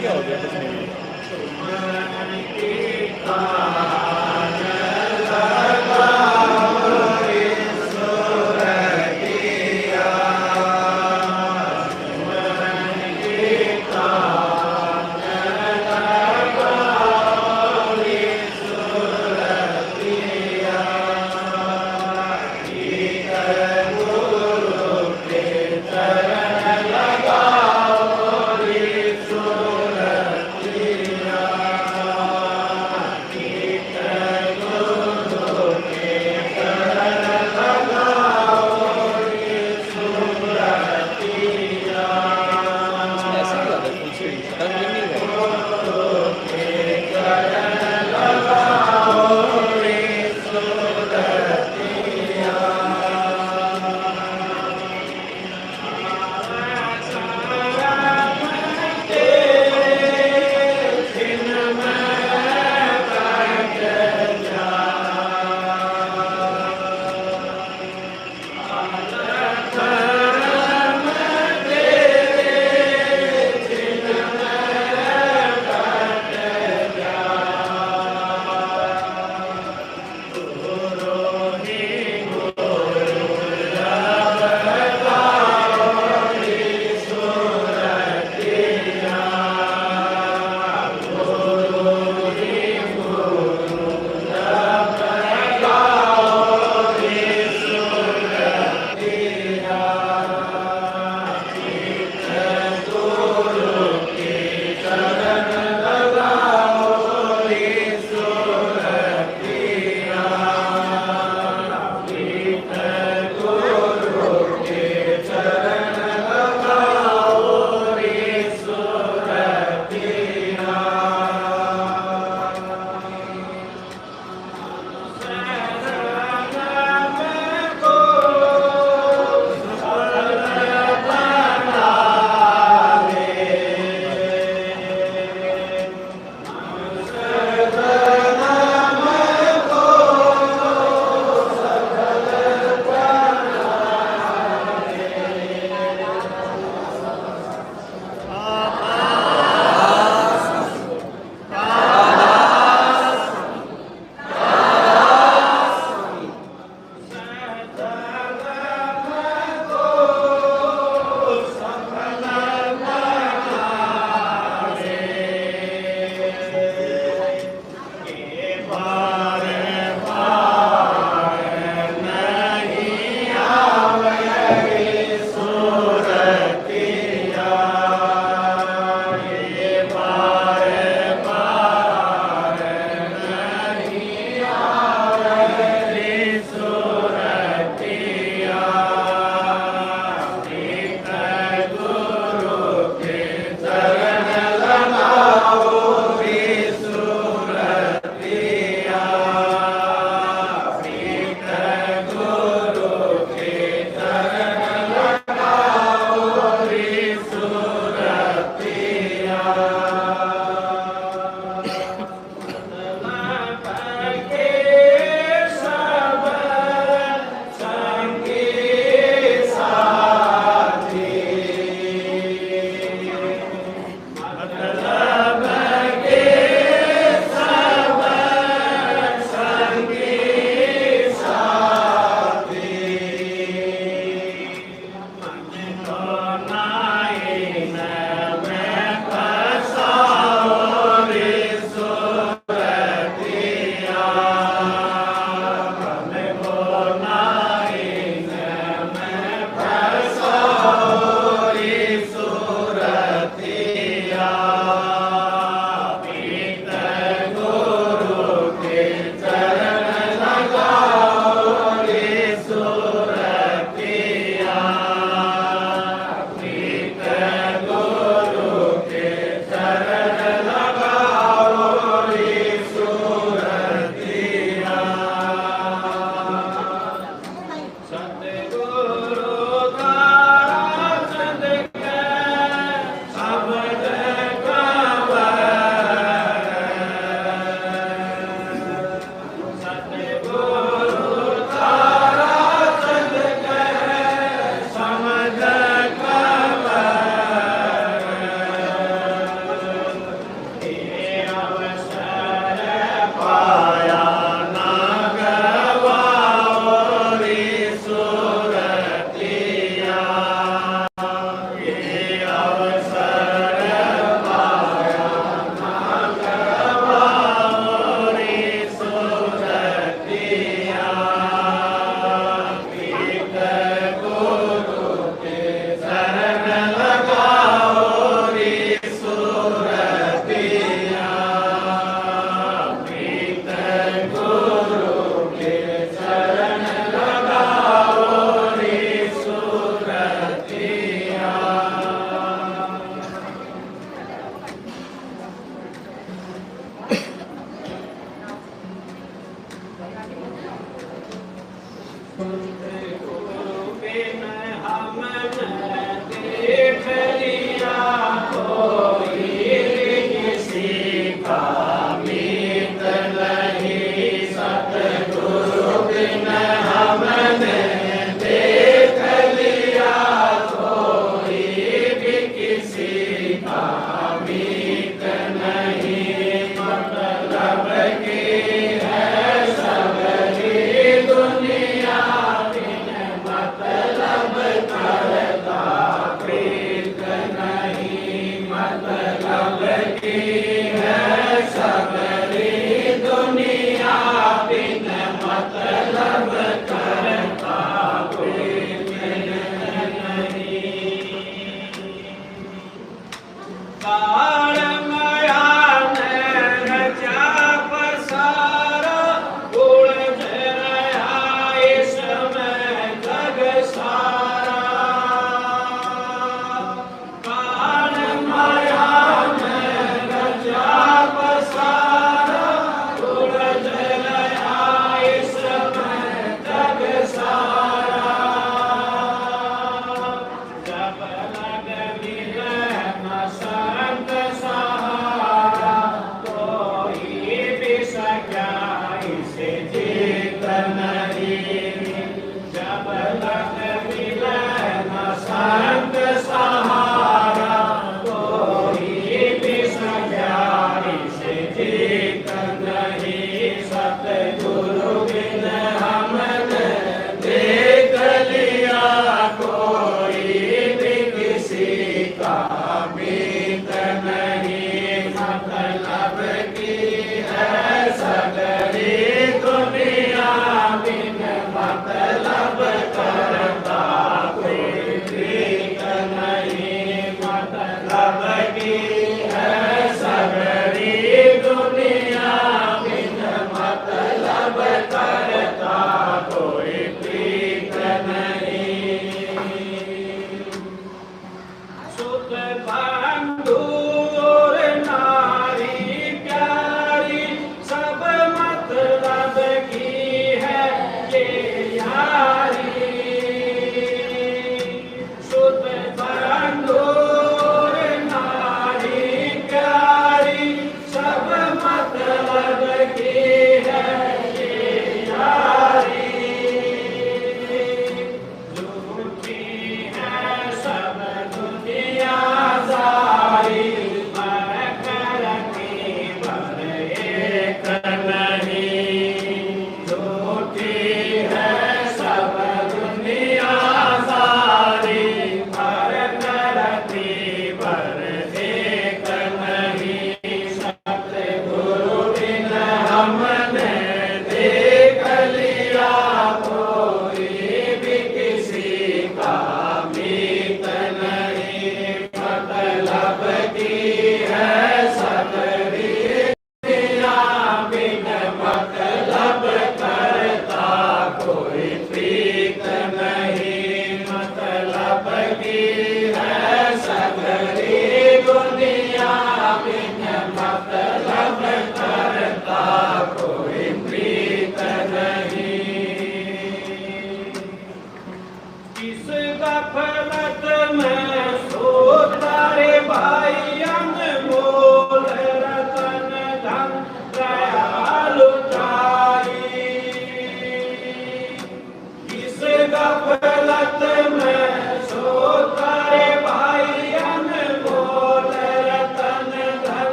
क्या हो गया? कुछ नहीं।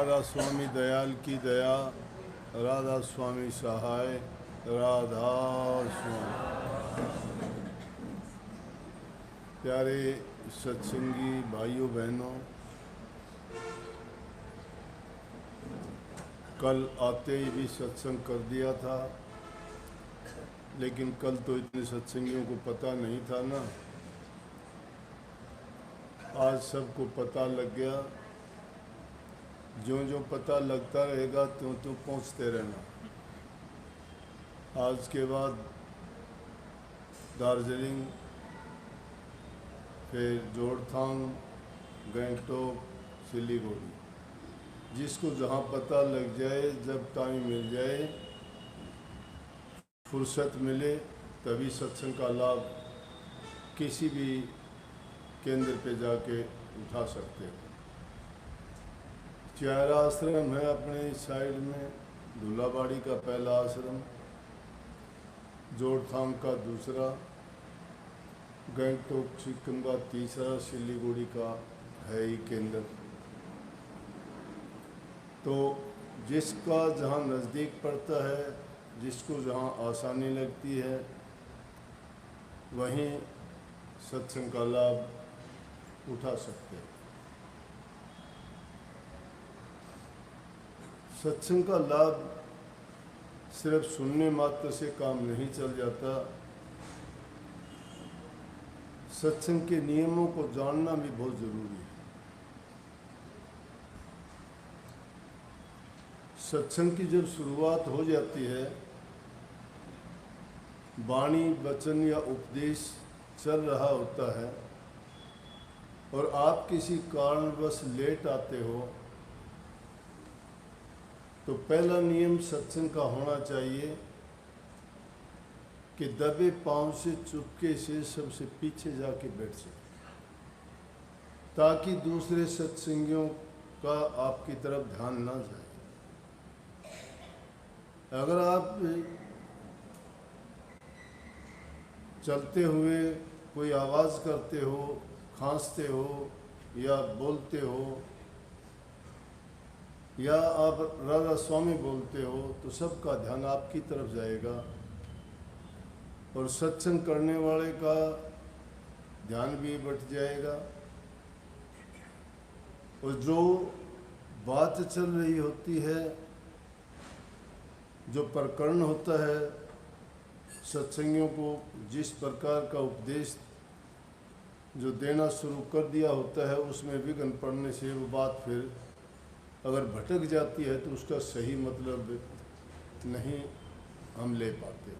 राधा स्वामी दयाल की दया, राधा स्वामी सहाय, राधा स्वामी। प्यारे सत्संगी भाइयों बहनों, कल आते ही भी सत्संग कर दिया था, लेकिन कल तो इतने सत्संगियों को पता नहीं था ना। आज सबको पता लग गया। जो जो पता लगता रहेगा त्यों त्यों पहुँचते रहना। आज के बाद दार्जिलिंग, फिर जोड़थांग, गंगटोक, सिलीगुड़ी, जिसको जहाँ पता लग जाए, जब टाइम मिल जाए, फुर्सत मिले, तभी सत्संग का लाभ किसी भी केंद्र पे जाके उठा सकते हैं। 4 आश्रम है अपने इस साइड में। धुलाबाड़ी का पहला आश्रम, जोड़थांग का दूसरा, गंगटोक सिक्किम का तीसरा, सिलीगुड़ी का है ही केंद्र। तो जिसका जहाँ नज़दीक पड़ता है, जिसको जहाँ आसानी लगती है, वहीं सत्संग का लाभ उठा सकते हैं। सत्संग का लाभ सिर्फ सुनने मात्र से काम नहीं चल जाता। सत्संग के नियमों को जानना भी बहुत ज़रूरी है। सत्संग की जब शुरुआत हो जाती है, वाणी वचन या उपदेश चल रहा होता है और आप किसी कारणवश लेट आते हो, तो पहला नियम सत्संग का होना चाहिए कि दबे पांव से चुपके से सबसे पीछे जाके बैठ जाए, ताकि दूसरे सत्संगियों का आपकी तरफ ध्यान ना जाए। अगर आप चलते हुए कोई आवाज़ करते हो, खांसते हो या बोलते हो, या आप राधा स्वामी बोलते हो, तो सबका ध्यान आपकी तरफ जाएगा और सत्संग करने वाले का ध्यान भी बट जाएगा। और जो बात चल रही होती है, जो प्रकरण होता है, सत्संगियों को जिस प्रकार का उपदेश जो देना शुरू कर दिया होता है, उसमें विघ्न पड़ने से वो बात फिर अगर भटक जाती है तो उसका सही मतलब नहीं हम ले पाते,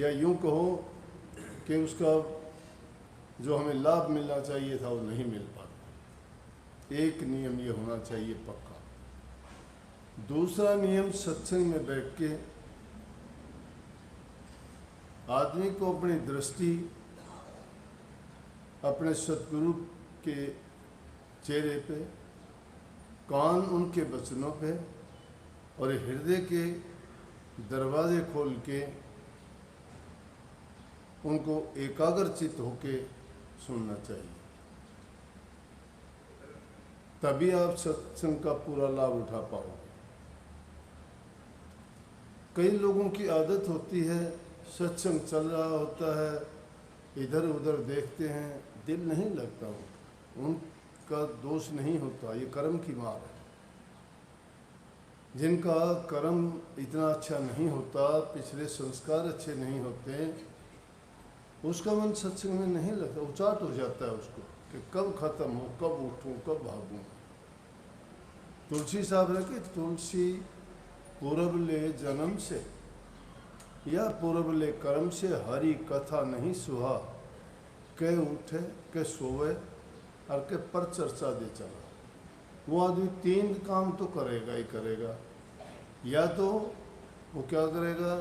या यूँ कहो कि उसका जो हमें लाभ मिलना चाहिए था वो नहीं मिल पाता। एक नियम ये होना चाहिए पक्का। दूसरा नियम, सत्संग में बैठ के आदमी को अपनी दृष्टि अपने सतगुरु के चेहरे पे, कान उनके वचनों पे और हृदय के दरवाजे खोल के उनको एकाग्रचित होके सुनना चाहिए। तभी आप सत्संग का पूरा लाभ उठा पाओगे। कई लोगों की आदत होती है, सत्संग चल रहा होता है, इधर उधर देखते हैं, दिल नहीं लगता हो। उनका दोष नहीं होता, ये कर्म की मार है। जिनका कर्म इतना अच्छा नहीं होता, पिछले संस्कार अच्छे नहीं होते, उसका मन सत्संग में नहीं लगता, उचाट हो जाता है उसको कि कब खत्म हो, कब उठूं, कब भागूं। तुलसी साहब ने कि तुलसी पूरब ले जन्म से या पूरब ले कर्म से, हरि कथा नहीं सुहा, के उठे के सोवे और के पर चर्चा दे चला। वो आदमी 3 काम तो करेगा ही करेगा। या तो वो क्या करेगा,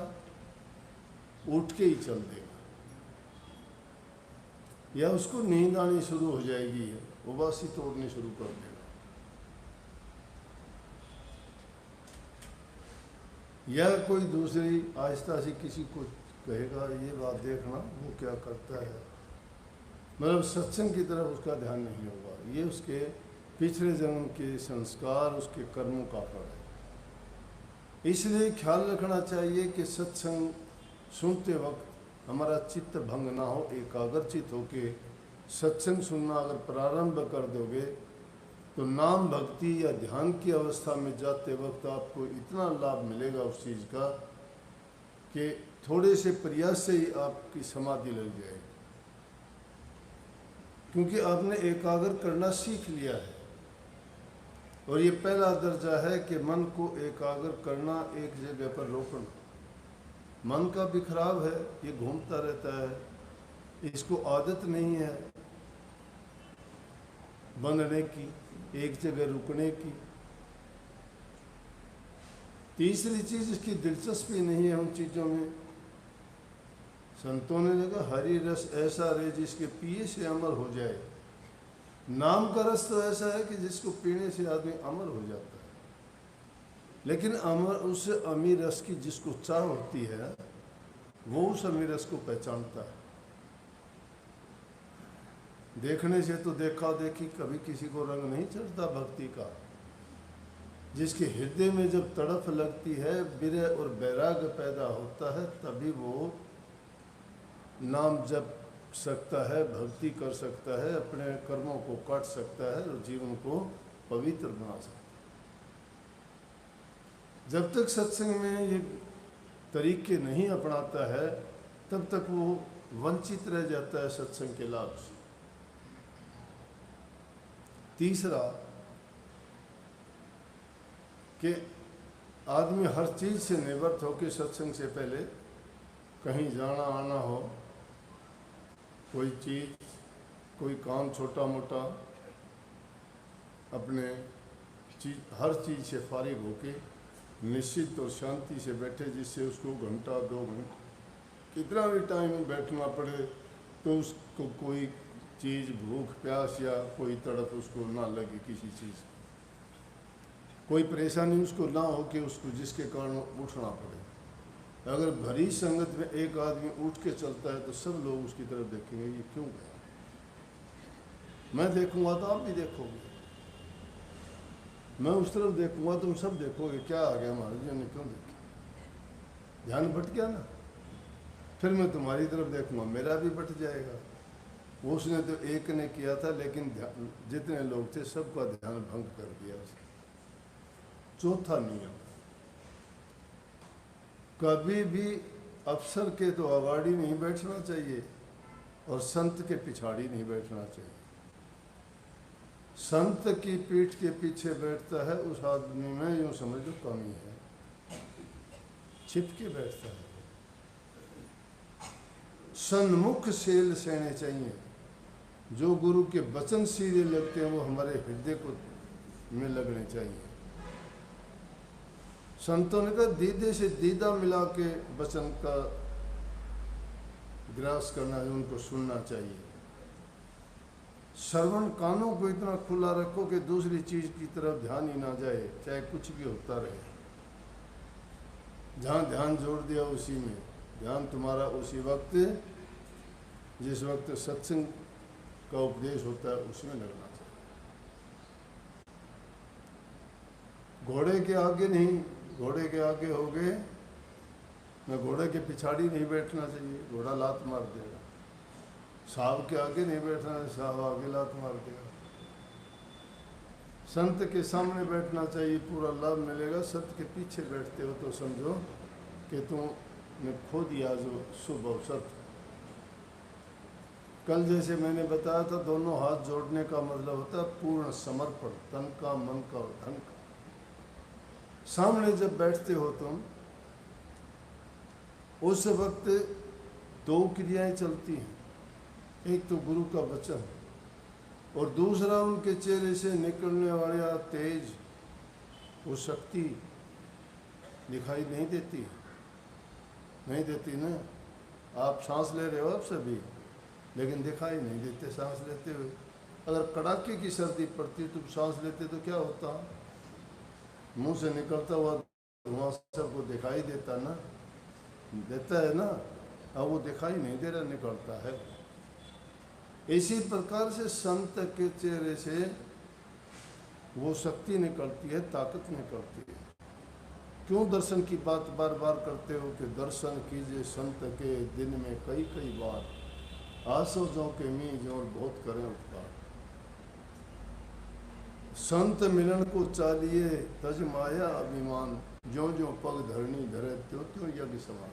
उठ के ही चल देगा, या उसको नींद आनी शुरू हो जाएगी, उबासी तोड़नी शुरू कर देगा, या कोई दूसरी आहिस्ता से किसी को कहेगा ये बात देखना वो क्या करता है, मतलब सत्संग की तरफ उसका ध्यान नहीं होगा। ये उसके पिछले जन्म के संस्कार, उसके कर्मों का फल है। इसलिए ख्याल रखना चाहिए कि सत्संग सुनते वक्त हमारा चित्त भंग ना हो, एकाग्रचित होके सत्संग सुनना अगर प्रारंभ कर दोगे तो नाम भक्ति या ध्यान की अवस्था में जाते वक्त आपको इतना लाभ मिलेगा उस चीज़ का कि थोड़े से प्रयास से ही आपकी समाधि लग जाएगी, क्योंकि आपने एकाग्र करना सीख लिया है। और ये पहला दर्जा है कि मन को एकाग्र करना, एक जगह पर रोकना। मन का भी खराब है, ये घूमता रहता है, इसको आदत नहीं है बनने की, एक जगह रुकने की। तीसरी चीज, इसकी दिलचस्पी नहीं है उन चीज़ों में। संतों ने कहा हरि रस ऐसा रहे जिसके पिए से अमर हो जाए। नाम का रस तो ऐसा है कि जिसको पीने से आदमी अमर हो जाता है, लेकिन अमर उस अमीर रस की जिसको चाह होती है वो उस अमीर रस को पहचानता है। देखने से तो देखा देखी कभी किसी को रंग नहीं चढ़ता भक्ति का। जिसके हृदय में जब तड़फ लगती है, विरह और वैराग्य पैदा होता है, तभी वो नाम जप सकता है, भक्ति कर सकता है, अपने कर्मों को काट सकता है और जीवन को पवित्र बना सकता है। जब तक सत्संग में ये तरीके नहीं अपनाता है तब तक वो वंचित रह जाता है सत्संग के लाभ से। तीसरा कि आदमी हर चीज से निवृत्त होकर सत्संग से पहले कहीं जाना आना हो, कोई चीज, कोई काम छोटा मोटा, अपने हर चीज से फारिग होके निश्चित और शांति से बैठे, जिससे उसको घंटा 2 घंटे कितना भी टाइम बैठना पड़े तो उसको कोई चीज़, भूख प्यास या कोई तड़प उसको ना लगे, किसी चीज़ कोई परेशानी उसको ना हो कि उसको जिसके कारण उठना पड़े। अगर भरी संगत में एक आदमी उठ के चलता है तो सब लोग उसकी तरफ देखेंगे, ये क्यों गया। मैं देखूंगा तो आप भी देखोगे, मैं उस तरफ देखूंगा तुम सब देखोगे, क्या आ गया महाराज जी ने क्यों देखे, ध्यान भट गया ना। फिर मैं तुम्हारी तरफ देखूंगा, मेरा भी बट जाएगा। वो उसने तो एक ने किया था, लेकिन जितने लोग थे सबका ध्यान भंग कर दिया उसने। चौथा नियम, कभी भी अफसर के तो अगाड़ी नहीं बैठना चाहिए और संत के पिछाड़ी नहीं बैठना चाहिए। संत की पीठ के पीछे बैठता है उस आदमी में यूं समझ लो कमी है, छिप के बैठता है। सन्मुख सेल सहने चाहिए। जो गुरु के वचन सीधे लगते हैं वो हमारे हृदय को में लगने चाहिए। संतों ने कहा दीदे से दीदा मिला के वचन का ग्रास करना है, उनको सुनना चाहिए। श्रवण कानों को इतना खुला रखो कि दूसरी चीज की तरफ ध्यान ही ना जाए, चाहे कुछ भी होता रहे। जहाँ ध्यान जोड़ दिया उसी में, ध्यान तुम्हारा उसी वक्त जिस वक्त सत्संग का उपदेश होता है उसमें लगना चाहिए। घोड़े के आगे नहीं, घोड़े के आगे हो गए मैं, घोड़े के पिछाड़ी नहीं बैठना चाहिए, घोड़ा लात मार देगा। साहब के आगे नहीं बैठना है, साहब आगे लात मार देगा। संत के सामने बैठना चाहिए, पूरा लाभ मिलेगा। संत के पीछे बैठते हो तो समझो कि तुमने खो दिया जो शुभ अवसर। कल जैसे मैंने बताया था, दोनों हाथ जोड़ने का मतलब होता है पूर्ण समर्पण, तन का, मन का और धन का। सामने जब बैठते हो तुम, उस वक्त 2 क्रियाएं चलती हैं। एक तो गुरु का वचन और दूसरा उनके चेहरे से निकलने वाला तेज, वो शक्ति दिखाई नहीं देती, नहीं देती ना। आप सांस ले रहे हो आप सभी, लेकिन दिखाई नहीं देते सांस लेते हुए। अगर कड़ाके की सर्दी पड़ती तुम सांस लेते तो क्या होता, मुंह से निकलता हुआ धुआं सबको दिखाई देता ना, देता है ना। अब वो दिखाई नहीं दे रहा, निकलता है। इसी प्रकार से संत के चेहरे से वो शक्ति निकलती है, ताकत निकलती है। क्यों दर्शन की बात बार बार करते हो कि दर्शन कीजिए संत के दिन में कई कई बार, आसो जो के मीज और बहुत करें उपकार। संत मिलन को चालिए तज माया अभिमान, ज्यो ज्यो पग धरनी धरे त्यों त्यों यज्ञ समान।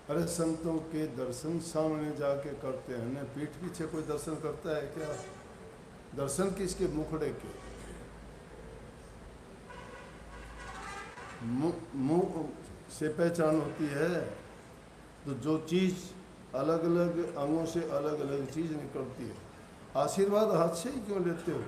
अरे संतों के दर्शन सामने जाके करते हैं न, पीठ पीछे कोई दर्शन करता है क्या? दर्शन किसके? मुखड़े के। मुंह से पहचान होती है, तो जो चीज़ अलग अलग अंगों से अलग अलग चीज़ निकलती है। आशीर्वाद हाथ से ही क्यों लेते हो?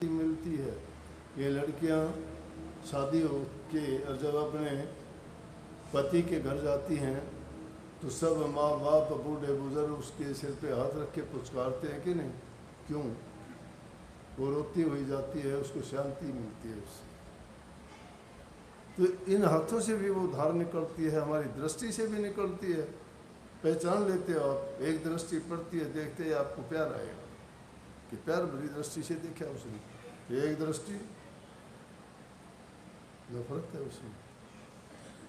मिलती है। ये लड़कियां शादी हो के और जब अपने पति के घर जाती हैं तो सब माँ बाप बूढ़े बुजुर्ग उसके सिर पे हाथ रख के पुचकारते हैं कि नहीं? क्यों? वो रोती हुई जाती है, उसको शांति मिलती है उससे। तो इन हाथों से भी वो धार निकलती है, हमारी दृष्टि से भी निकलती है। पहचान लेते हो आप, एक दृष्टि पड़ती है, देखते ही आपको प्यार आएगा कि प्यार भरी दृष्टि से देखा उसने। एक दृष्टि नफरत है उसमें,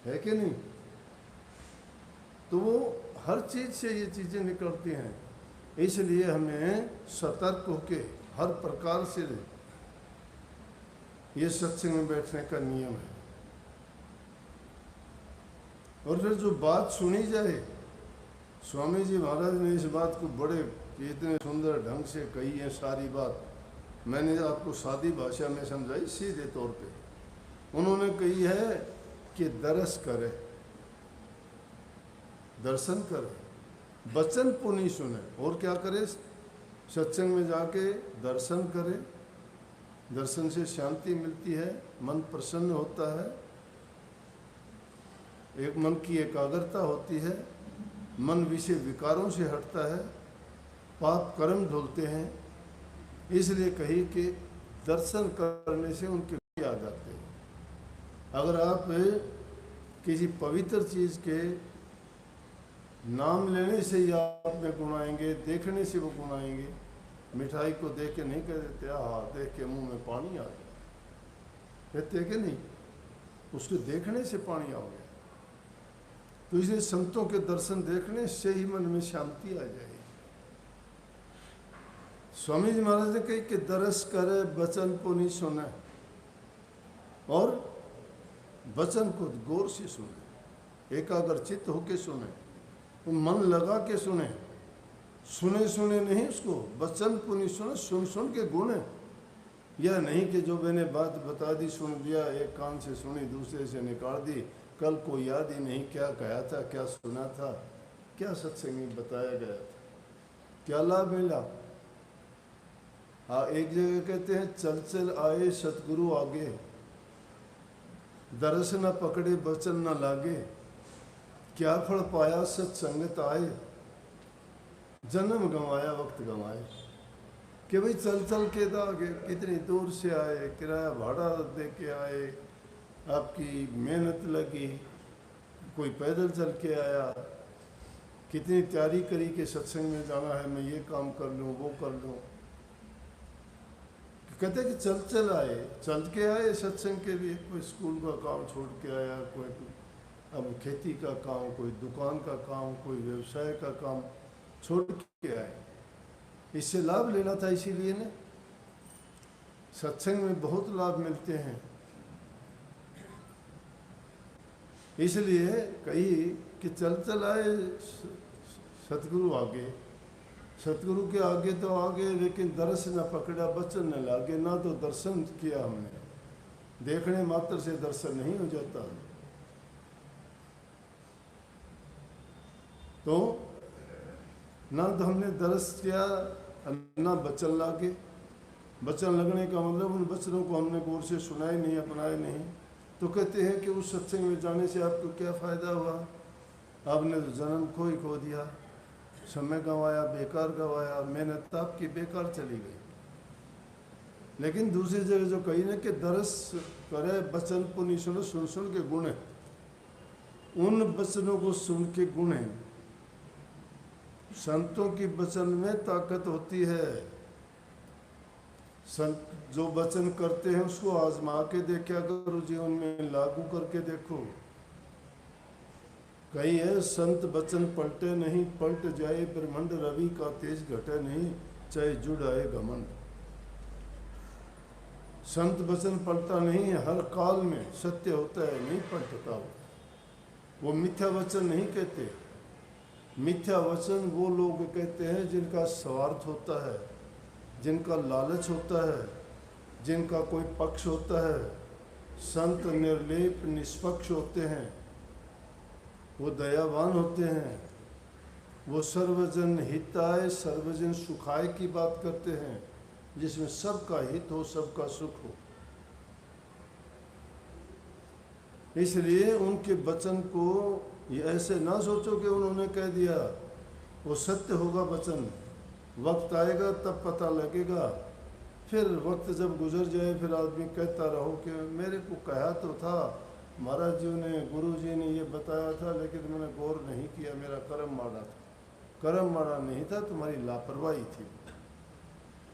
है कि नहीं? तो वो हर चीज से ये चीजें निकलती हैं। इसलिए हमें सतर्क होके हर प्रकार से ये सत्संग में बैठने का नियम है। और फिर जो बात सुनी जाए, स्वामी जी महाराज ने इस बात को बड़े इतने सुंदर ढंग से कही है। सारी बात मैंने आपको सादी भाषा में समझाई, सीधे तौर पे उन्होंने कही है कि दरस करे, दर्शन करे, वचन पुनि सुने, और क्या करे? सत्संग में जाके दर्शन करे। दर्शन से शांति मिलती है, मन प्रसन्न होता है, एक मन की एकाग्रता होती है, मन विषय विकारों से हटता है, पाप कर्म धुलते हैं। इसलिए कही कि दर्शन करने से उनके गुण आ जाते हैं। अगर आप किसी पवित्र चीज़ के नाम लेने से ही आप में गुण आएंगे, देखने से वो गुण आएंगे। मिठाई को देख के नहीं कह देते हाँ, देख के मुंह में पानी आ गया, कहते कि नहीं? उसके देखने से पानी आ गया। तो इसलिए संतों के दर्शन देखने से ही मन में शांति आ जाएगी। स्वामी जी महाराज ने कही कि दरस करे वचन को नहीं सुने, और वचन को गौर से सुने, एकाग्र चित्त होके सुने, तो मन लगा के सुने। सुने सुने नहीं, उसको वचन को नहीं सुने, सुन सुन के गुणे। यह नहीं कि जो मैंने बात बता दी, सुन दिया, एक कान से सुनी दूसरे से निकाल दी, कल को याद ही नहीं क्या कहा था, क्या सुना था, क्या सत्संग में बताया गया था, क्या लाभ मिला। हाँ, एक जगह कहते हैं चल चल आए सतगुरु आगे, दरस न पकड़े वचन न लागे, क्या फल पाया सत्संगत आए, जन्म गंवाया वक्त गंवाए। कि भाई चल चल के आगे, कितनी दूर से आए, किराया भाड़ा दे के आए, आपकी मेहनत लगी, कोई पैदल चल के आया, कितनी तैयारी करी कि सत्संग में जाना है, मैं ये काम कर लूँ वो कर लूँ। कहते कि चल चल आए, चल के आए सत्संग के लिए। कोई स्कूल का काम छोड़ के आया, कोई अब खेती का काम, कोई दुकान का काम, कोई व्यवसाय का काम छोड़ के आए। इससे लाभ लेना था, इसीलिए ने सत्संग में बहुत लाभ मिलते हैं। इसलिए कही कि चल चल आए सतगुरु आगे, सतगुरु के आगे तो आगे, लेकिन दर्श न पकड़ा बचन न लागे। ना तो दर्शन किया हमने, देखने मात्र से दर्शन नहीं हो जाता। तो ना तो हमने दर्श किया, ना बचन लागे। बचन लगने का मतलब उन बचनों को हमने गौर से सुनाए नहीं, अपनाए नहीं। तो कहते हैं कि उस सत्संग में जाने से आपको क्या फ़ायदा हुआ? आपने तो जन्म खो ही खो दिया, समय गंवाया, बेकार गंवाया, मेहनत आपकी बेकार चली गई। लेकिन दूसरी जगह जो कही ना कि दरस करे बचन पुनि सुनो, सुन सुन के गुण है। उन बचनों को सुन के गुण है। संतों की वचन में ताकत होती है। संत जो वचन करते हैं उसको आजमा के देखा करो, जीवन में लागू करके देखो। कही है संत वचन पलटे नहीं, पलट जाए ब्रह्मंड, रवि का तेज घटे नहीं, चाहे जुड़ आए घमंड। संत वचन पलटा नहीं है, हर काल में सत्य होता है, नहीं पलटता वो मिथ्या वचन नहीं कहते। मिथ्या वचन वो लोग कहते हैं जिनका स्वार्थ होता है, जिनका लालच होता है, जिनका कोई पक्ष होता है। संत निर्लेप निष्पक्ष होते हैं, वो दयावान होते हैं, वो सर्वजन हिताय सर्वजन सुखाय की बात करते हैं, जिसमें सबका हित हो, सबका सुख हो। इसलिए उनके वचन को ये ऐसे ना सोचो कि उन्होंने कह दिया, वो सत्य होगा वचन। वक्त आएगा तब पता लगेगा। फिर वक्त जब गुजर जाए फिर आदमी कहता रहो कि मेरे को कहा तो था, महाराज जी ने, गुरु जी ने ये बताया था, लेकिन मैंने गौर नहीं किया, मेरा कर्म माड़ा था। कर्म माड़ा नहीं था, तुम्हारी लापरवाही थी,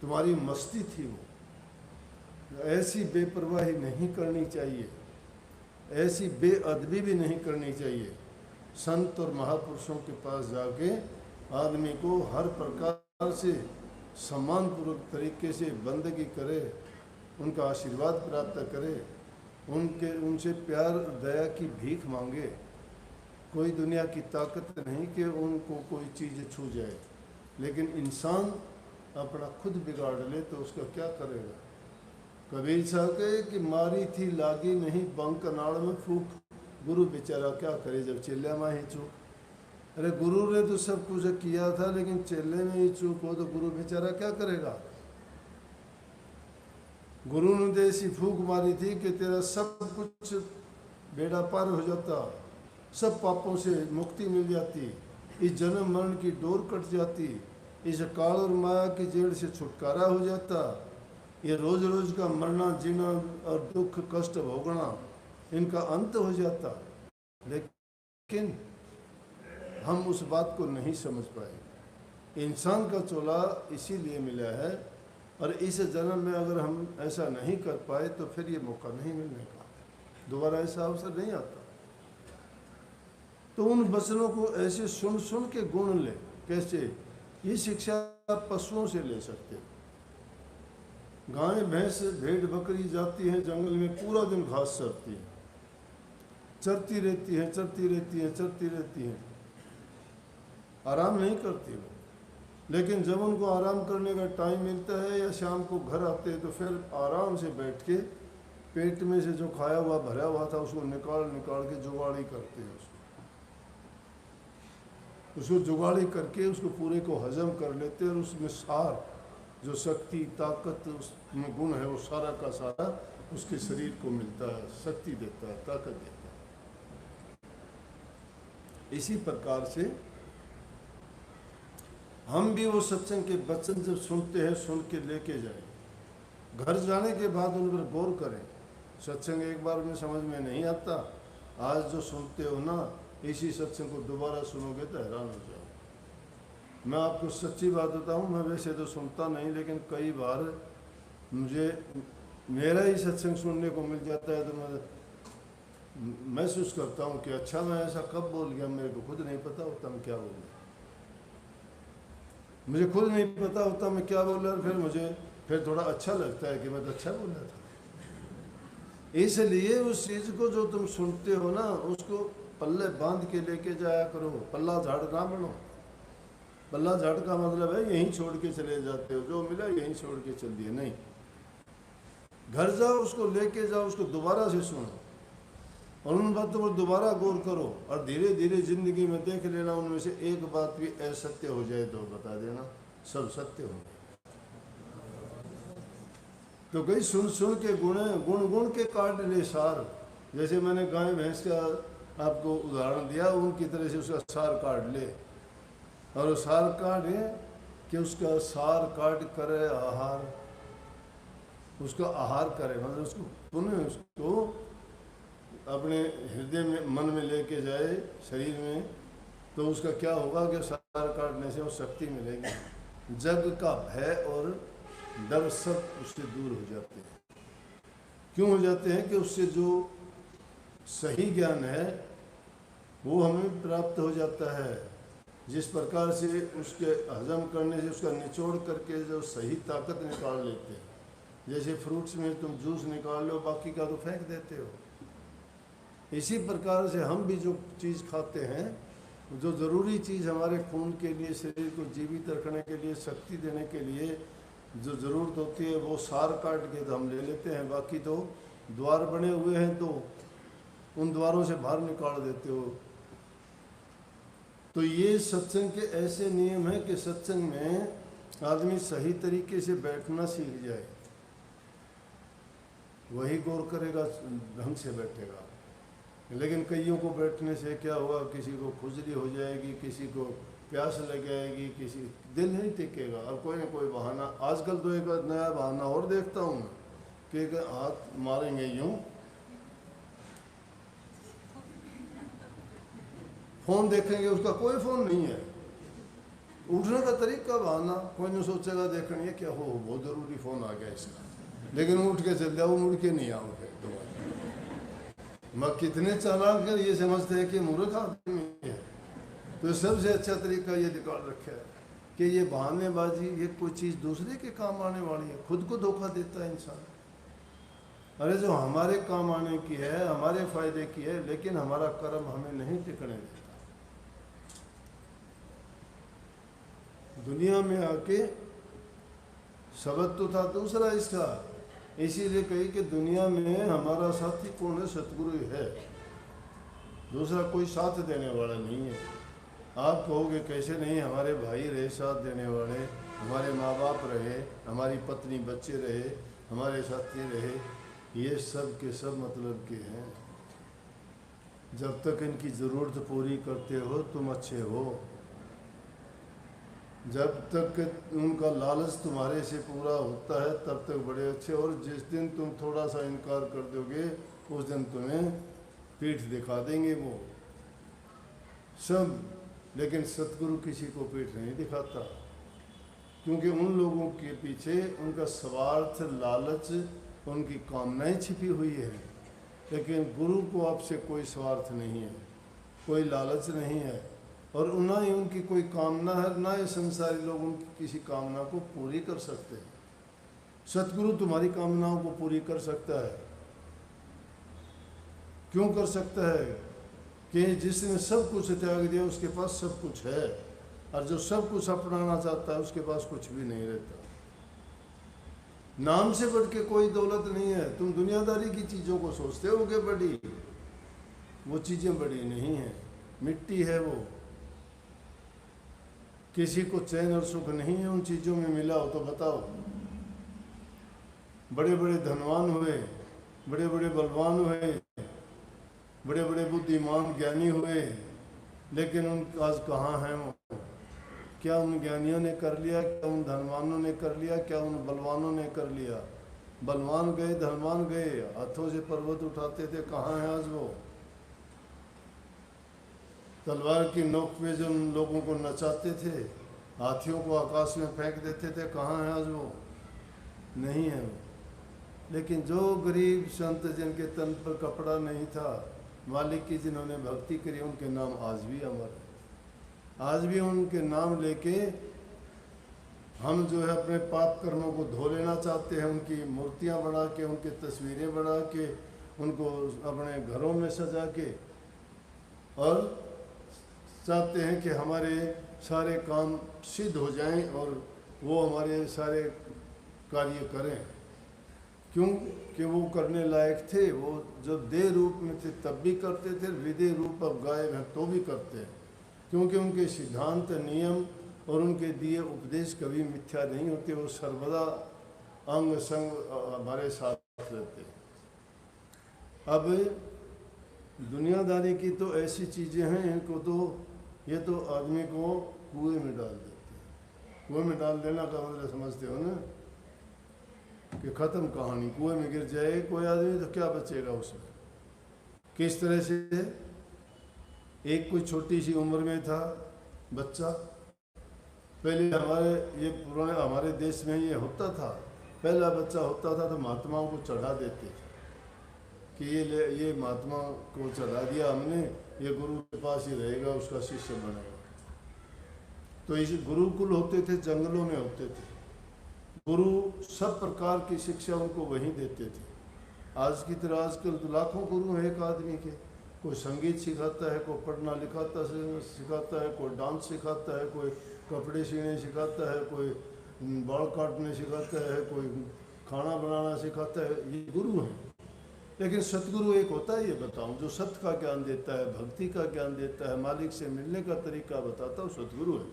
तुम्हारी मस्ती थी। वो ऐसी बेपरवाही नहीं करनी चाहिए, ऐसी बेअदबी भी नहीं करनी चाहिए। संत और महापुरुषों के पास जाके आदमी को हर प्रकार से सम्मानपूर्वक तरीके से बंदगी करे, उनका आशीर्वाद प्राप्त करे, उनसे प्यार दया की भीख मांगे। कोई दुनिया की ताकत नहीं कि उनको कोई चीज़ छू जाए, लेकिन इंसान अपना खुद बिगाड़ ले तो उसका क्या करेगा? कबीर साहब कहे कि मारी थी लागी नहीं बंक नाड़ में फूक, गुरु बेचारा क्या करे जब चेले में ही चूक। अरे गुरु ने तो सब कुछ किया था, लेकिन चेले में ही चूक हो तो गुरु बेचारा क्या करेगा? गुरु ने तो ऐसी फूक मारी थी कि तेरा सब कुछ बेड़ा पार हो जाता, सब पापों से मुक्ति मिल जाती, इस जन्म मरण की डोर कट जाती, इस काल और माया की जेड़ से छुटकारा हो जाता। ये रोज रोज का मरना जीना और दुख कष्ट भोगना, इनका अंत हो जाता। लेकिन हम उस बात को नहीं समझ पाए। इंसान का चोला इसीलिए मिला है, और इस जन्म में अगर हम ऐसा नहीं कर पाए तो फिर ये मौका नहीं मिलने का, दोबारा ऐसा अवसर नहीं आता। तो उन वचनों को ऐसे सुन सुन के गुण ले। कैसे? ये शिक्षा आप पशुओं से ले सकते हो। गाय भैंस भेड़ बकरी जाती हैं जंगल में, पूरा दिन घास चरती है, चरती रहती है, चरती रहती है, चरती रहती है, आराम नहीं करती वो। लेकिन जब उनको आराम करने का टाइम मिलता है या शाम को घर आते हैं तो फिर आराम से बैठ के पेट में से जो खाया हुआ भरा हुआ था उसको निकाल निकाल के जुगाड़ी करते हैं। उसको जुगाड़ी करके उसको पूरे को हजम कर लेते हैं, और उसमें सार जो शक्ति ताकत उसमें गुण है वो सारा का सारा उसके शरीर को मिलता है, शक्ति देता है, ताकत देता है। इसी प्रकार से हम भी वो सत्संग के वचन जब सुनते हैं, सुन के लेके जाए, घर जाने के बाद उन पर गौर करें। सत्संग एक बार में समझ में नहीं आता। आज जो सुनते हो ना, इसी सत्संग को दोबारा सुनोगे तो हैरान हो जाओ। मैं आपको सच्ची बात बताऊं, मैं वैसे तो सुनता नहीं, लेकिन कई बार मुझे मेरा ही सत्संग सुनने को मिल जाता है तो मैं महसूस करता हूं कि अच्छा मैं ऐसा कब बोल गया, मेरे को खुद नहीं पता होता मैं क्या बोल गया। मुझे खुद नहीं पता होता मैं क्या बोल रहा, फिर थोड़ा अच्छा लगता है कि मैं तो अच्छा बोल रहा था। इसलिए उस चीज़ को जो तुम सुनते हो ना, उसको पल्ले बांध के लेके जाया करो, पल्ला झाड़ ना बनो। बल्ला झाड़ का मतलब है यहीं छोड़ के चले जाते हो, जो मिला यहीं छोड़ के चल दिए। नहीं, घर जाओ, उसको लेके जाओ, उसको दोबारा से सुनो और उन बातों पर दोबारा गौर करो और धीरे धीरे जिंदगी में देख लेना, उनमें से एक बात भी असत्य हो जाए तो बता देना, सब सत्य हो। तो कई सुन सुन के गुण गुण के काट ले सार। जैसे मैंने गाय भैंस का आपको उदाहरण दिया, उनकी तरह से उसका सार काट ले, और सार काटे कि उसका सार काट करे आहार, उसका आहार करे, मतलब उसको पुनः उसको अपने हृदय में मन में लेके जाए शरीर में, तो उसका क्या होगा कि सार काटने से वो शक्ति मिलेगी। जग का भय और डर सब उससे दूर हो जाते हैं। क्यों हो जाते हैं? कि उससे जो सही ज्ञान है वो हमें प्राप्त हो जाता है। जिस प्रकार से उसके हजम करने से उसका निचोड़ करके जो सही ताकत निकाल लेते हैं, जैसे फ्रूट्स में तुम जूस निकाल लो, बाकी का तो फेंक देते हो, इसी प्रकार से हम भी जो चीज़ खाते हैं, जो ज़रूरी चीज़ हमारे खून के लिए, शरीर को जीवित रखने के लिए, शक्ति देने के लिए जो ज़रूरत होती है, वो सार काट के तो हम ले लेते हैं, बाकी तो द्वार बने हुए हैं तो उन द्वारों से बाहर निकाल देते हो। तो ये सत्संग के ऐसे नियम हैं कि सत्संग में आदमी सही तरीके से बैठना सीख जाए, वही गौर करेगा, ढंग से बैठेगा। लेकिन कईयों को बैठने से क्या होगा, किसी को खुजली हो जाएगी, किसी को प्यास लग जाएगी, किसी दिल नहीं टिकेगा, और कोई ना कोई बहाना। आजकल तो एक नया बहाना और देखता हूँ कि हाथ मारेंगे यूं, फोन देखेंगे, उसका कोई फोन नहीं है, उठने का तरीका बहाना। कोई नहीं सोचेगा देखने ये क्या हो, बहुत ज़रूरी फ़ोन आ गया इसका, लेकिन उठ के चल जाओ, मुड़ के नहीं आओगे दोबारा। मैं कितने चालाक कर ये समझते हैं कि मूर्ख आदमी है। तो सबसे अच्छा तरीका ये निकाल रखा है कि ये बहानेबाजी, ये कोई चीज़ दूसरे के काम आने वाली है, खुद को धोखा देता है इंसान। अरे जो हमारे काम आने की है, हमारे फायदे की है, लेकिन हमारा कर्म हमें नहीं टिकने देता। दुनिया में आके शब्द तो था दूसरा इसका, इसीलिए कही कि दुनिया में हमारा साथी कौन है? सतगुरु है, दूसरा कोई साथ देने वाला नहीं है। आप कहोगे कैसे नहीं, हमारे भाई रहे साथ देने वाले, हमारे माँ बाप रहे, हमारी पत्नी बच्चे रहे, हमारे साथी रहे, ये सब के सब मतलब के हैं। जब तक इनकी ज़रूरत पूरी करते हो तुम अच्छे हो, जब तक उनका लालच तुम्हारे से पूरा होता है तब तक बड़े अच्छे। और जिस दिन तुम थोड़ा सा इनकार कर दोगे उस दिन तुम्हें पीठ दिखा देंगे वो सब। लेकिन सतगुरु किसी को पीठ नहीं दिखाता, क्योंकि उन लोगों के पीछे उनका स्वार्थ, लालच, उनकी कामनाएं छिपी हुई है। लेकिन गुरु को आपसे कोई स्वार्थ नहीं है, कोई लालच नहीं है, और ना ही उनकी कोई कामना है, ना ही संसारी लोग उनकी किसी कामना को पूरी कर सकते हैं। सतगुरु तुम्हारी कामनाओं को पूरी कर सकता है। क्यों कर सकता है? कि जिसने सब कुछ त्याग दिया उसके पास सब कुछ है, और जो सब कुछ अपनाना चाहता है उसके पास कुछ भी नहीं रहता। नाम से बढ़ के कोई दौलत नहीं है। तुम दुनियादारी की चीज़ों को सोचते हो कि बड़ी, वो चीज़ें बड़ी नहीं हैं, मिट्टी है वो। किसी को चैन और सुख नहीं है उन चीज़ों में मिला हो तो बताओ। बड़े बड़े धनवान हुए, बड़े बड़े बलवान हुए, बड़े बड़े बुद्धिमान ज्ञानी हुए, लेकिन उन आज कहाँ हैं वो? क्या उन ज्ञानियों ने कर लिया? क्या उन धनवानों ने कर लिया? क्या उन बलवानों ने कर लिया? बलवान गए, धनवान गए, हाथों से पर्वत उठाते थे, कहाँ हैं आज वो? तलवार की नोक पे जो उन लोगों को नचाते थे, हाथियों को आकाश में फेंक देते थे, कहाँ हैं आज वो? नहीं है वो। लेकिन जो गरीब संत जिनके तन पर कपड़ा नहीं था, मालिक की जिन्होंने भक्ति करी, उनके नाम आज भी अमर है। आज भी उनके नाम लेके हम जो है अपने पाप कर्मों को धो लेना चाहते हैं। उनकी मूर्तियां बना के, उनकी तस्वीरें बना के, उनको अपने घरों में सजा के, और चाहते हैं कि हमारे सारे काम सिद्ध हो जाएं और वो हमारे सारे कार्य करें। क्यों कि वो करने लायक थे। वो जब देह रूप में थे तब भी करते थे, विदेह रूप अब गायब हैं तो भी करते हैं, क्योंकि उनके सिद्धांत, नियम और उनके दिए उपदेश कभी मिथ्या नहीं होते। वो सर्वदा अंग संग हमारे साथ रहते हैं। अब दुनियादारी की तो ऐसी चीज़ें हैं, इनको तो ये तो आदमी को कुएं में डाल देते हैं। कुएं में डाल देना का मतलब समझते हो ना, कि ख़त्म कहानी, कुएं में गिर जाए कोई आदमी तो क्या बचेगा उसमें। किस तरह से एक कोई छोटी सी उम्र में था बच्चा, पहले हमारे ये पुराने हमारे देश में ये होता था, पहला बच्चा होता था तो महात्माओं को चढ़ा देते थे कि ये महात्मा को चढ़ा दिया हमने, ये गुरु के पास ही रहेगा, उसका शिष्य बनेगा। तो इस गुरुकुल होते थे, जंगलों में होते थे। गुरु सब प्रकार की शिक्षा उनको वहीं देते थे। आज की तरह आजकल तो लाखों गुरु हैं एक आदमी के। कोई संगीत सिखाता है, कोई पढ़ना लिखाता सिखाता है, कोई डांस सिखाता है, कोई कपड़े सीने सिखाता है, कोई बाल काटने सिखाता है, कोई खाना बनाना सिखाता है। ये गुरु हैं। लेकिन सतगुरु एक होता है, ये बताऊं, जो सत्य का ज्ञान देता है, भक्ति का ज्ञान देता है, मालिक से मिलने का तरीका बताता है, सतगुरु है।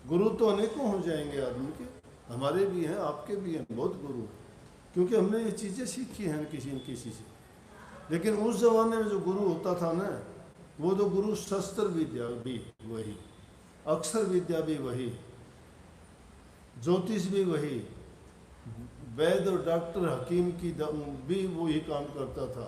गुरु तो अनेकों हो जाएंगे आदमी के, हमारे भी हैं, आपके भी हैं, बहुत गुरु हैं, क्योंकि हमने ये चीज़ें सीखी हैं किसी न किसी से। लेकिन उस ज़माने में जो गुरु होता था ना, वो तो गुरु शस्त्र विद्या भी वही, अक्षर विद्या भी वही, ज्योतिष भी वही, वैद्य और डॉक्टर हकीम की भी वही काम करता था।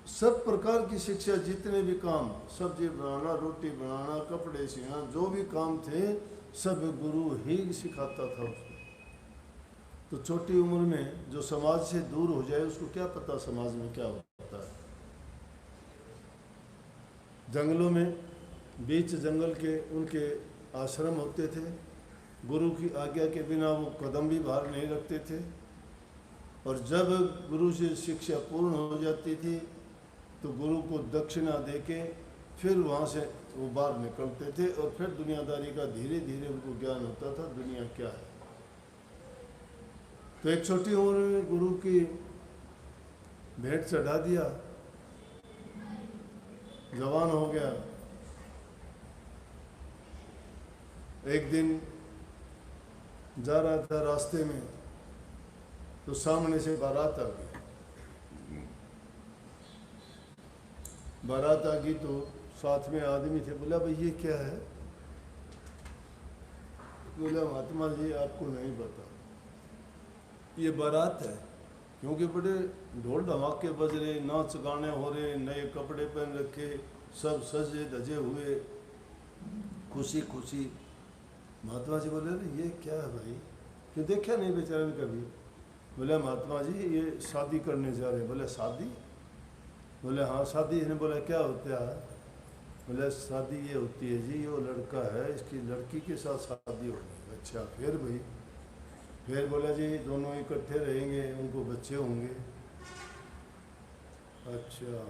सब प्रकार की शिक्षा, जितने भी काम, सब्जी बनाना, रोटी बनाना, कपड़े सीना, जो भी काम थे सब गुरु ही सिखाता था उसको। तो छोटी उम्र में जो समाज से दूर हो जाए उसको क्या पता समाज में क्या होता है। जंगलों में, बीच जंगल के उनके आश्रम होते थे। गुरु की आज्ञा के बिना वो कदम भी बाहर नहीं रखते थे। और जब गुरु से शिक्षा पूर्ण हो जाती थी तो गुरु को दक्षिणा देके फिर वहाँ से वो बाहर निकलते थे और फिर दुनियादारी का धीरे धीरे उनको ज्ञान होता था दुनिया क्या है। तो एक छोटी उम्र में गुरु की भेंट चढ़ा दिया, जवान हो गया। एक दिन जा रहा था रास्ते में तो सामने से बारात आ गई। बारात आ गई तो साथ में आदमी थे। बोला भाई ये क्या है? बोला महात्मा जी आपको नहीं पता, ये बारात है। क्योंकि बड़े ढोल धमाके बज रहे, नाच गाने हो रहे, नए कपड़े पहन रखे, सब सजे धजे हुए, खुशी खुशी। महात्मा जी बोले ये क्या है भाई, क्यों देखा नहीं बेचारे ने कभी। बोले महात्मा जी ये शादी करने जा रहे हैं। बोले शादी? बोले हाँ शादी। इसने बोला क्या होता है? बोले शादी ये होती है जी, वो लड़का है, इसकी लड़की के साथ शादी होगी। अच्छा फिर भाई? फिर बोला जी दोनों इकट्ठे रहेंगे, उनको बच्चे होंगे। अच्छा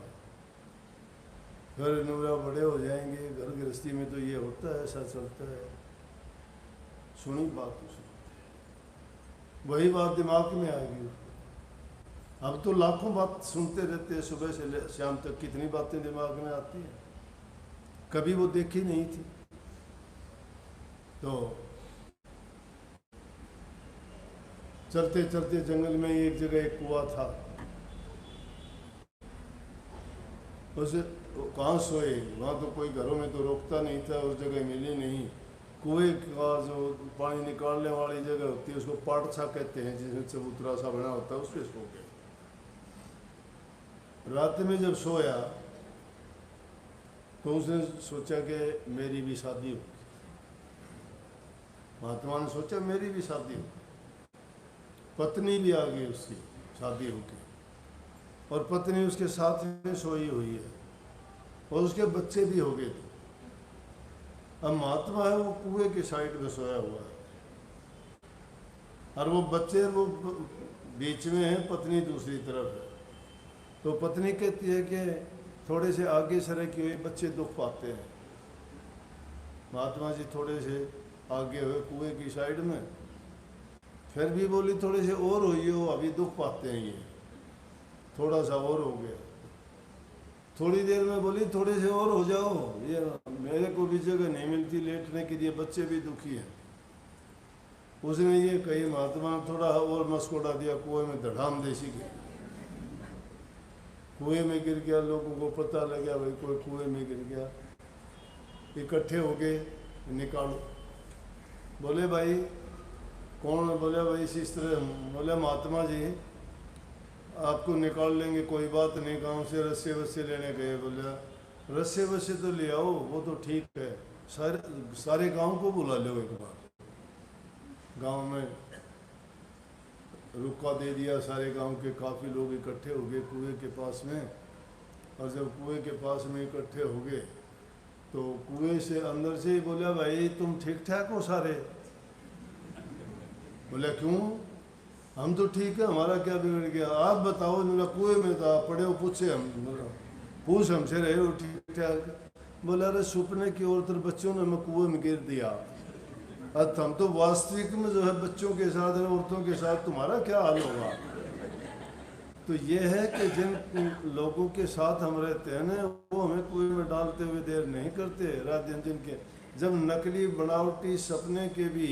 फिर नूरा बड़े हो जाएंगे, घर गृहस्थी में तो ये होता है, ऐसा चलता है। सुनी बात उसने, वही बात दिमाग में आ गई। अब तो लाखों बात सुनते रहते हैं, सुबह से शाम तक कितनी बातें दिमाग में आती हैं, कभी वो देखी नहीं थी। तो चलते चलते जंगल में एक जगह एक कुआं था, उसे कहाँ सोए, वहाँ तो कोई घरों में तो रोकता नहीं था, उस जगह मिली नहीं। कुएं का जो पानी निकालने वाली जगह होती है उसको पाटछा कहते हैं, जिसमें चबूतरा सा बना होता है, उस पर सो गए। रात में जब सोया तो उसने सोचा कि मेरी भी शादी होगी। महात्मा ने सोचा मेरी भी शादी होगी। पत्नी भी आ गई उसकी शादी होगी, और पत्नी उसके साथ में सोई हुई है, और उसके बच्चे भी हो गए थे। अब महात्मा है वो कुएं के साइड में सोया हुआ है, और वो बच्चे वो बीच में है, पत्नी दूसरी तरफ है। तो पत्नी कहती है कि थोड़े से आगे सरक के बच्चे दुख पाते हैं। महात्मा जी थोड़े से आगे हुए कुएं की साइड में, फिर भी बोली थोड़े से और होइए हो, अभी दुख पाते हैं ये, थोड़ा सा और हो गया। थोड़ी देर में बोली थोड़े से और हो जाओ, ये मेरे को भी जगह नहीं मिलती लेटने के लिए, बच्चे भी दुखी हैं। उसने ये कही, महात्मा ने थोड़ा और मस्कोड़ा दिया, कुएं में धड़ाम देसी गया, कुएं में गिर गया। लोगों को पता लग गया भाई कोई कुएं में गिर गया, इकट्ठे हो गए, निकालो। बोले भाई कौन? बोले भाई इस तरह। बोले महात्मा जी आपको निकाल लेंगे, कोई बात नहीं, गांव से रस्से वस्से लेने गए। बोले रस्से वस्से तो ले आओ, वो तो ठीक है, सारे गांव को बुला लो एक बार। गांव में रुका दे दिया, सारे गांव के काफ़ी लोग इकट्ठे हो गए कुएं के पास में। और जब कुएं के पास में इकट्ठे हो गए तो कुएं से अंदर से ही बोला भाई तुम ठीक ठाक हो सारे? बोला क्यों, हम तो ठीक है, हमारा क्या बिगड़ गया, आप बताओ। मेरा कुएं में था, पड़े हो, पूछे हम, पूछ हमसे रहे हो ठीक ठाक? बोला अरे सपने की औरत बच्चों ने हमें कुएं में गिर दिया। अब हम तो वास्तविक में जो है बच्चों के साथ और औरतों के साथ तुम्हारा क्या हाल होगा? तो ये है कि जिन लोगों के साथ हम रहते हैं ना, वो हमें कुएं में डालते हुए देर नहीं करते रात दिन। जिनके जब नकली बनावटी सपने के भी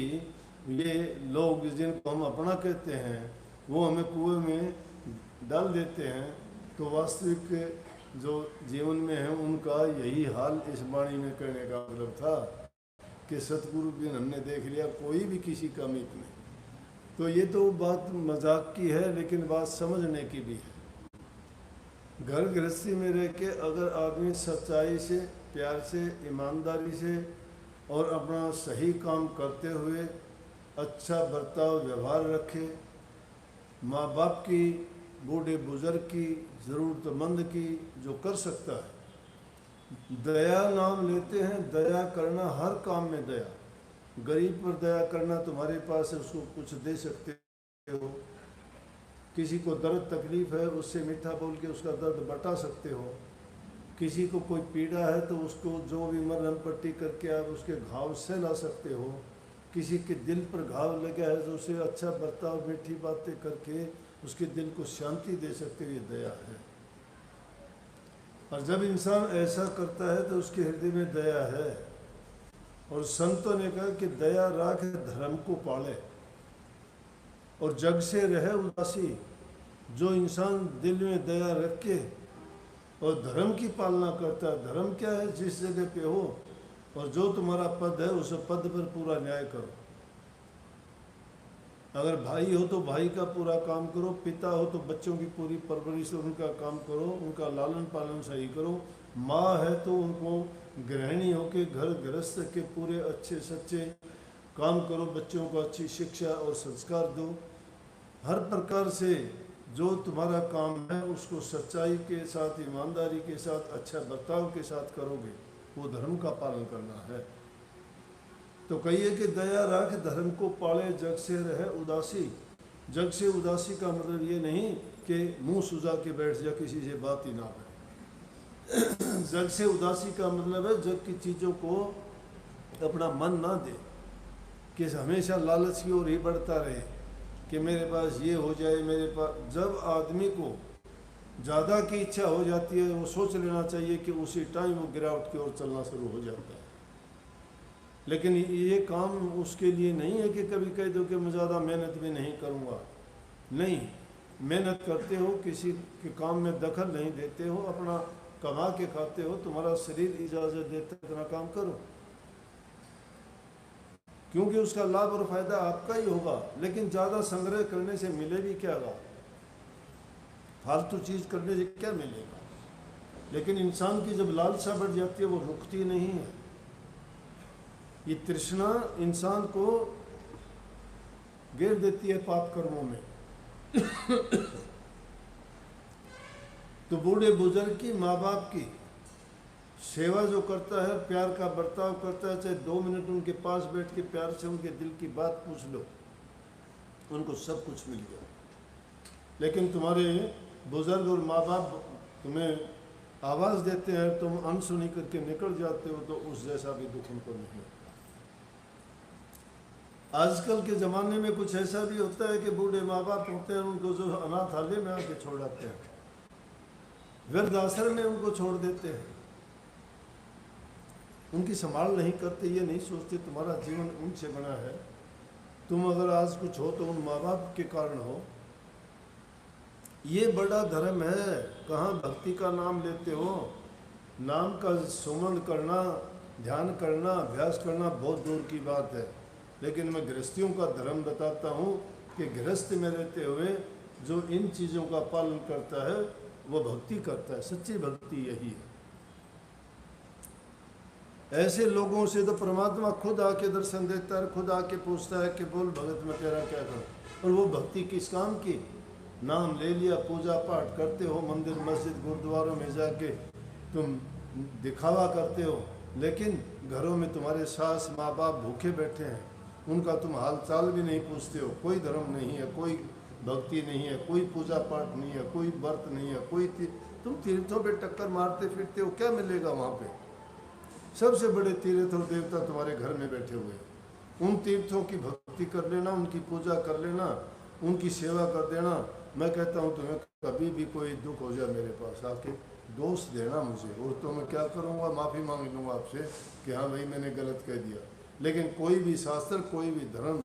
ये लोग जिनको हम अपना कहते हैं वो हमें कुएं में डाल देते हैं, तो वास्तविक जो जीवन में है उनका यही हाल इस वाणी में कहने का मतलब था कि सतगुरु भी हमने देख लिया, कोई भी किसी का मित नहीं। तो ये तो बात मजाक की है, लेकिन बात समझने की भी है। घर गृहस्थी में रह के अगर आदमी सच्चाई से, प्यार से, ईमानदारी से और अपना सही काम करते हुए अच्छा बर्ताव व्यवहार रखे, माँ बाप की, बूढ़े बुजुर्ग की, ज़रूरतमंद की जो कर सकता है, दया नाम लेते हैं, दया करना हर काम में दया। गरीब पर दया करना, तुम्हारे पास है उसको कुछ दे सकते हो, किसी को दर्द तकलीफ है उससे मीठा बोल के उसका दर्द बता सकते हो, किसी को कोई पीड़ा है तो उसको जो भी मरहम पट्टी करके आप उसके घाव सहला सकते हो, किसी के दिल पर घाव लगा है तो उसे अच्छा बर्ताव, मीठी बातें करके उसके दिल को शांति दे सकते हो, ये दया है। और जब इंसान ऐसा करता है तो उसके हृदय में दया है। और संतों ने कहा कि दया राख धर्म को पाले और जग से रहे उदासी। जो इंसान दिल में दया रख के और धर्म की पालना करता है, धर्म क्या है, जिस जगह पे हो और जो तुम्हारा पद है उस पद पर पूरा न्याय करो। अगर भाई हो तो भाई का पूरा काम करो, पिता हो तो बच्चों की पूरी परवरिश उनका काम करो, उनका लालन पालन सही करो, माँ है तो उनको गृहिणी होके घर गृहस्थ के पूरे अच्छे सच्चे काम करो, बच्चों को अच्छी शिक्षा और संस्कार दो। हर प्रकार से जो तुम्हारा काम है उसको सच्चाई के साथ, ईमानदारी के साथ, अच्छा बर्ताव के साथ करोगे, वो धर्म का पालन करना है। तो कहिए कि दया राख धर्म को पाले, जग से रहे उदासी। जग से उदासी का मतलब ये नहीं कि मुंह सुजा के बैठ जा, किसी से बात ही ना करे। जग से उदासी का मतलब है जग की चीज़ों को अपना मन ना दे, कि हमेशा लालच की ओर ही बढ़ता रहे कि मेरे पास ये हो जाए, मेरे पास। जब आदमी को ज़्यादा की इच्छा हो जाती है वो सोच लेना चाहिए कि उसी टाइम वो गिरावट की ओर चलना शुरू हो जाता है। लेकिन ये काम उसके लिए नहीं है कि कभी कह दो कि मैं ज़्यादा मेहनत भी नहीं करूँगा। नहीं, मेहनत करते हो, किसी के काम में दखल नहीं देते हो, अपना कमा के खाते हो, तुम्हारा शरीर इजाज़त देता है इतना काम करो, क्योंकि उसका लाभ और फायदा आपका ही होगा। लेकिन ज़्यादा संग्रह करने से मिले भी क्या गा, फालतू चीज़ करने से क्या मिलेगा। लेकिन इंसान की जब लालसा बढ़ जाती है वो रुकती नहीं है। ये तृष्णा इंसान को घेर देती है पाप कर्मों में। तो बूढ़े बुजुर्ग की, माँ बाप की सेवा जो करता है, प्यार का बर्ताव करता है, चाहे 2 मिनट उनके पास बैठ के प्यार से उनके दिल की बात पूछ लो, उनको सब कुछ मिल गया। लेकिन तुम्हारे बुजुर्ग और माँ बाप तुम्हें आवाज़ देते हैं, तुम अनसुनी करके निकल जाते हो, तो उस जैसा भी दुख उनको नहीं होता। आजकल के ज़माने में कुछ ऐसा भी होता है कि बूढ़े माँ बाप होते हैं, उनको जो अनाथालय में आके छोड़ आते हैं, वृद्धाश्रम में उनको छोड़ देते हैं, उनकी संभाल नहीं करते, ये नहीं सोचते तुम्हारा जीवन उनसे बना है, तुम अगर आज कुछ हो तो उन माँ बाप के कारण हो। ये बड़ा धर्म है। कहाँ भक्ति का नाम लेते हो? नाम का सुमन करना, ध्यान करना, अभ्यास करना बहुत दूर की बात है। लेकिन मैं गृहस्थियों का धर्म बताता हूँ कि गृहस्थ में रहते हुए जो इन चीज़ों का पालन करता है वो भक्ति करता है। सच्ची भक्ति यही है। ऐसे लोगों से तो परमात्मा खुद आके दर्शन देता है, खुद आके पूछता है कि बोल भगत मैं तेरा क्या करूं। और वो भक्ति किस काम की? नाम ले लिया, पूजा पाठ करते हो, मंदिर मस्जिद गुरुद्वारों में जाके तुम दिखावा करते हो, लेकिन घरों में तुम्हारे सास माँ बाप भूखे बैठे हैं, उनका तुम हाल चाल भी नहीं पूछते हो। कोई धर्म नहीं है, कोई भक्ति नहीं है, कोई पूजा पाठ नहीं है, कोई व्रत नहीं है, तुम तीर्थों पे टक्कर मारते फिरते हो, क्या मिलेगा वहाँ पे? सबसे बड़े तीर्थ और देवता तुम्हारे घर में बैठे हुए हैं। उन तीर्थों की भक्ति कर लेना, उनकी पूजा कर लेना, उनकी सेवा कर देना। मैं कहता हूँ तुम्हें कभी भी कोई दुख हो जाए मेरे पास आके दोष देना मुझे, और तो मैं क्या करूँगा, माफ़ी मांग लूँगा आपसे कि हाँ भाई मैंने गलत कह दिया। लेकिन कोई भी शास्त्र, कोई भी धर्म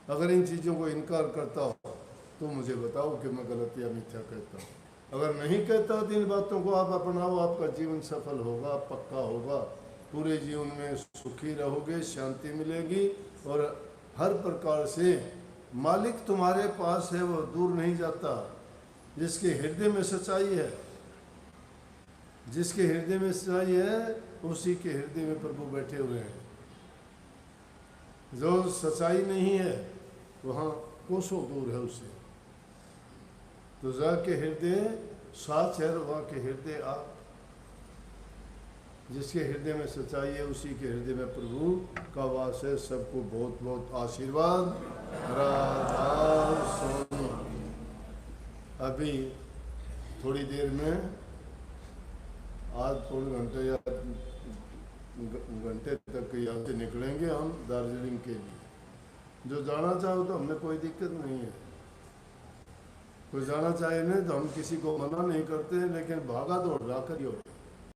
अगर इन चीज़ों को इनकार करता हो तो मुझे बताओ कि मैं गलत या मिथ्या कहता हूँ। अगर नहीं कहता तो इन बातों को आप अपनाओ, आपका जीवन सफल होगा, पक्का होगा। पूरे जीवन में सुखी रहोगे, शांति मिलेगी, और हर प्रकार से मालिक तुम्हारे पास है, वो दूर नहीं जाता। जिसके हृदय में सच्चाई है, जिसके हृदय में सच्चाई है, उसी के हृदय में प्रभु बैठे हुए हैं। जो सच्चाई नहीं है वहाँ कोसों दूर है उससे। तो जाके हृदय साथ है, वहाँ के हृदय आप। जिसके हृदय में सच्चाई है उसी के हृदय में प्रभु का वास है। सबको बहुत बहुत आशीर्वाद। राधा स्वामी। अभी थोड़ी देर में आज पौने घंटे या घंटे तक यहाँ से निकलेंगे हम दार्जिलिंग के लिए। जो जाना चाहो तो हमें कोई दिक्कत नहीं है, कोई जाना चाहे नहीं तो हम किसी को मना नहीं करते, लेकिन भागा दौड़ रहा करियो।